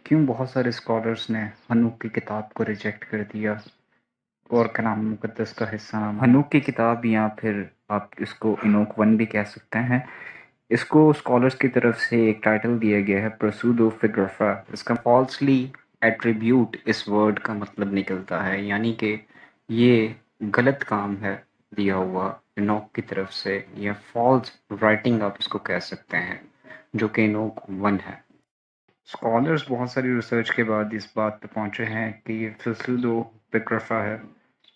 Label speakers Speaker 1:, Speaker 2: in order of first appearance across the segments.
Speaker 1: क्यों बहुत सारे स्कॉलर्स ने हनूक की किताब को रिजेक्ट कर दिया और कलाम मुकद्दस का हिस्सा ना माना। हनूक की किताब या फिर आप इसको इनोक वन भी कह सकते हैं। इसको स्कॉलर्स की तरफ से एक टाइटल दिया गया है प्रसूडो फिग्राफा। इसका फॉल्सली एट्रीब्यूट इस वर्ड का मतलब निकलता है, यानी कि ये गलत काम है दिया हुआ इनोक की तरफ से, या फॉल्स राइटिंग आप इसको कह सकते हैं, जो कि इनोक वन है। स्कॉलर्स बहुत सारी रिसर्च के बाद इस बात पे पहुंचे हैं कि ये फिस्लुडोपिग्राफा है,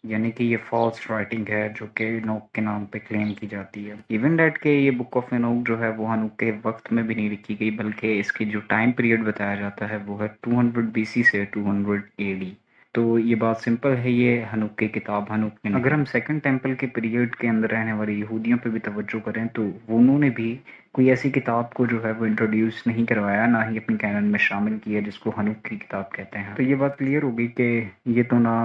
Speaker 1: यानी कि ये फॉल्स राइटिंग है जो कि इनोक के नाम पे क्लेम की जाती है। इवन दैट के ये बुक ऑफ इनोक जो है वो हनूक के वक्त में भी नहीं लिखी गई, बल्कि इसकी जो टाइम पीरियड बताया जाता है वो है 200 बीसी से 200 एडी। तो ये बात सिंपल है, ये हनूक की किताब हनूक में नहीं। अगर हम सेकंड टेम्पल के पीरियड के अंदर रहने वाले यहूदियों पे भी तवज्जो करें तो उन्होंने भी कोई ऐसी किताब को जो है वो इंट्रोड्यूस नहीं करवाया, ना ही अपनी कैनन में शामिल किया जिसको हनूक की किताब कहते हैं। तो ये बात क्लियर होगी कि ये तो ना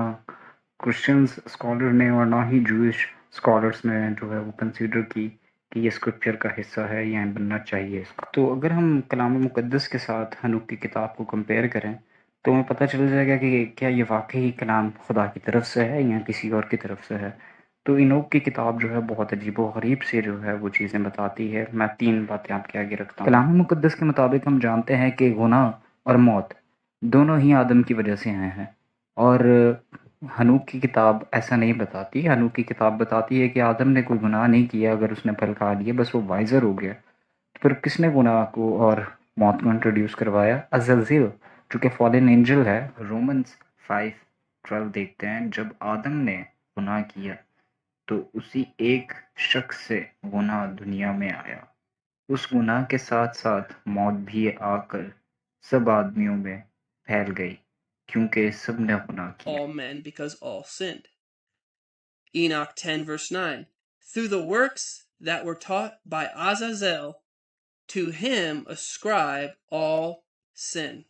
Speaker 1: क्रिश्चियंस स्कॉलर ने और ना ही जूइश स्कॉलर्स ने जो है वो कंसीडर की कि ये स्क्रिप्चर का हिस्सा है या बनना चाहिए इसका। तो अगर हम कलाम मुकद्दस के साथ हनूक की किताब को कंपेयर करें तो हमें पता चल जाएगा कि क्या ये वाकई कलाम खुदा की तरफ से है या किसी और की तरफ से है। तो इनोक की किताब जो है बहुत अजीबो-गरीब से जो है वो चीज़ें बताती है। मैं 3 बातें आपके आगे रखता हूँ। कलाम मुक़द्दस के मुताबिक हम जानते हैं कि गुनाह और मौत दोनों ही आदम की वजह से आए हैं, और हनूक की किताब ऐसा नहीं बताती। हनूक की किताब बताती है कि आदम ने कोई गुनाह नहीं किया, अगर उसने फल खा लिए बस वो वाइज़र हो गया। तो फिर किसने गुनाह को और मौत को इंट्रोड्यूस करवाया? अज़ज़ील, जो कि फॉलन एंजल है। रोमन्स 5:12 देखते हैं, जब आदम ने गुनाह किया तो उसी एक शख्स से गुनाह दुनिया में आया। उस गुनाह के साथ साथ मौत भी आकर सब आदमियों में फैल गई, क्योंकि सब ने गुनाह किया।
Speaker 2: all men because all sinned. Enoch 10, verse 9. Through the works that were taught by Azazel, to him ascribe all sin.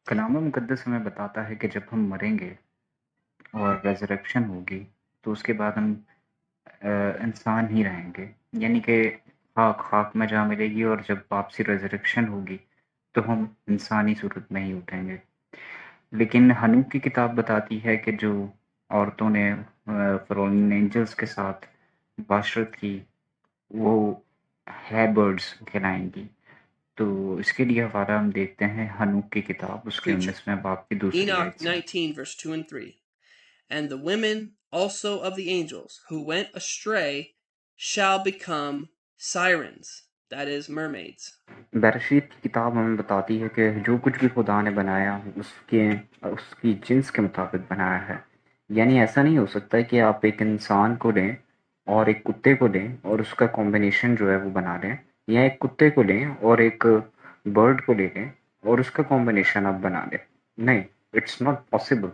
Speaker 1: कलाम मुकद्दस हमें बताता है कि जब हम मरेंगे और रेजरेक्शन होगी तो उसके बाद हम इंसान ही रहेंगे, यानी कि खाक खाक में जा मिलेगी, और जब वापसी रेजरेक्शन होगी तो हम इंसानी सूरत में ही उठेंगे। लेकिन हनूक की किताब बताती है कि जो औरतों ने फरोन एंजल्स के साथ बाशरत की वो है बर्ड्स कहलाएंगी। तो इसके लिए हवाला हम देखते हैं हनूक की किताब उसके
Speaker 2: Preacher.
Speaker 1: 19वें बाब की दूसरी
Speaker 2: Enoch
Speaker 1: आयत से।
Speaker 2: 19, verse 2 and 3. And the women also of the angels who went astray shall become sirens, that is, mermaids.
Speaker 1: बैरशीत की किताब हमें बताती है कि जो कुछ भी खुदा ने बनाया उसके उसकी जिन्स के मुताबिक बनाया है। यानी ऐसा नहीं हो सकता कि आप एक इंसान को लें और एक कुत्ते को लें और उसका कॉम्बिनेशन जो है वो बना लें, या एक कुत्ते को लें और एक बर्ड को ले लें और उसका कॉम्बिनेशन आप बना लें। नहीं, इट्स नॉट पॉसिबल।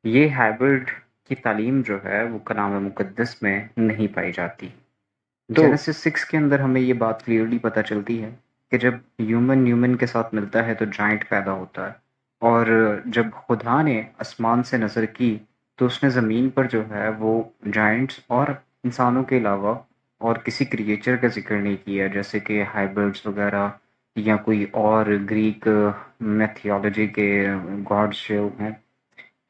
Speaker 1: ये हाइब्रिड की तालीम जो है वो कलाम मुकद्दस में नहीं पाई जाती। तो जेनेसिस 6 के अंदर हमें ये बात क्लियरली पता चलती है कि जब ह्यूमन के साथ मिलता है तो जाइंट पैदा होता है, और जब खुदा ने आसमान से नज़र की तो उसने ज़मीन पर जो है वो जाइंट्स और इंसानों के अलावा और किसी क्रिएचर का जिक्र नहीं किया, जैसे कि हाइब्रिड्स वगैरह या कोई और ग्रीक मैथियोलॉजी के गॉड्स जो हैं,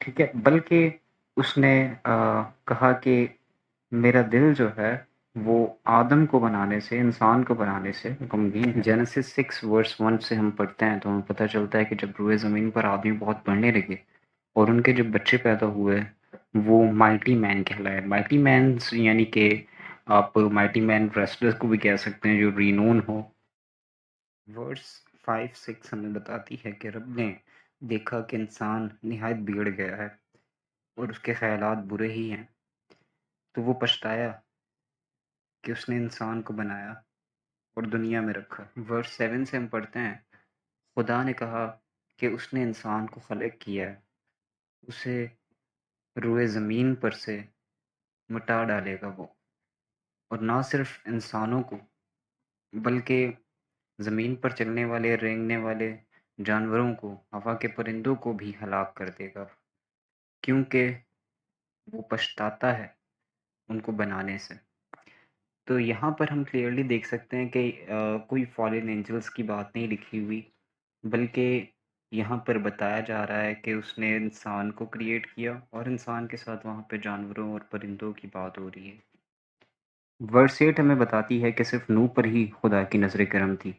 Speaker 1: ठीक है। बल्कि उसने कहा कि मेरा दिल जो है वो आदम को बनाने से, इंसान को बनाने से गमगीन है। जेनेसिस 6 वर्स 1 से हम पढ़ते हैं तो हमें पता चलता है कि जब रूए ज़मीन पर आदमी बहुत बढ़ने लगे और उनके जब बच्चे पैदा हुए वो माइटी मैन कहलाए। माइटी मैन यानी कि आप माइटी मैन रेसलर को भी कह सकते हैं जो रिनोन हो। वर्स 5-6 हमें बताती है कि रब ने देखा कि इंसान निहायत बिगड़ गया है और उसके ख्यालात बुरे ही हैं, तो वो पछताया कि उसने इंसान को बनाया और दुनिया में रखा। वर्स 7 से हम पढ़ते हैं, खुदा ने कहा कि उसने इंसान को खलक किया है, उसे रुए ज़मीन पर से मिटा डालेगा वो, और ना सिर्फ इंसानों को बल्कि ज़मीन पर चलने वाले, रेंगने वाले जानवरों को, हवा के परिंदों को भी हलाक कर देगा, क्योंकि वो पछताता है उनको बनाने से। तो यहाँ पर हम क्लियरली देख सकते हैं कि कोई फॉलन एंजल्स की बात नहीं लिखी हुई, बल्कि यहाँ पर बताया जा रहा है कि उसने इंसान को क्रिएट किया और इंसान के साथ वहाँ पे जानवरों और परिंदों की बात हो रही है। वर्स 8 हमें बताती है कि सिर्फ़ नूह पर ही खुदा की नज़र करम थी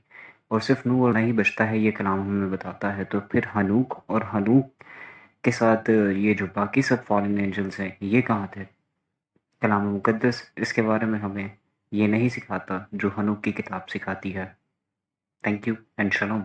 Speaker 1: और सिर्फ़ नूह और नहीं बचता है, ये कलाम हमें बताता है। तो फिर हनूक और हनूक के साथ ये जो बाकी सब फ़ॉलन एंजल्स हैं, ये कहाँ थे? कलाम मुक़द्दस इसके बारे में हमें ये नहीं सिखाता जो हनूक की किताब सिखाती है। Thank you and शलोम।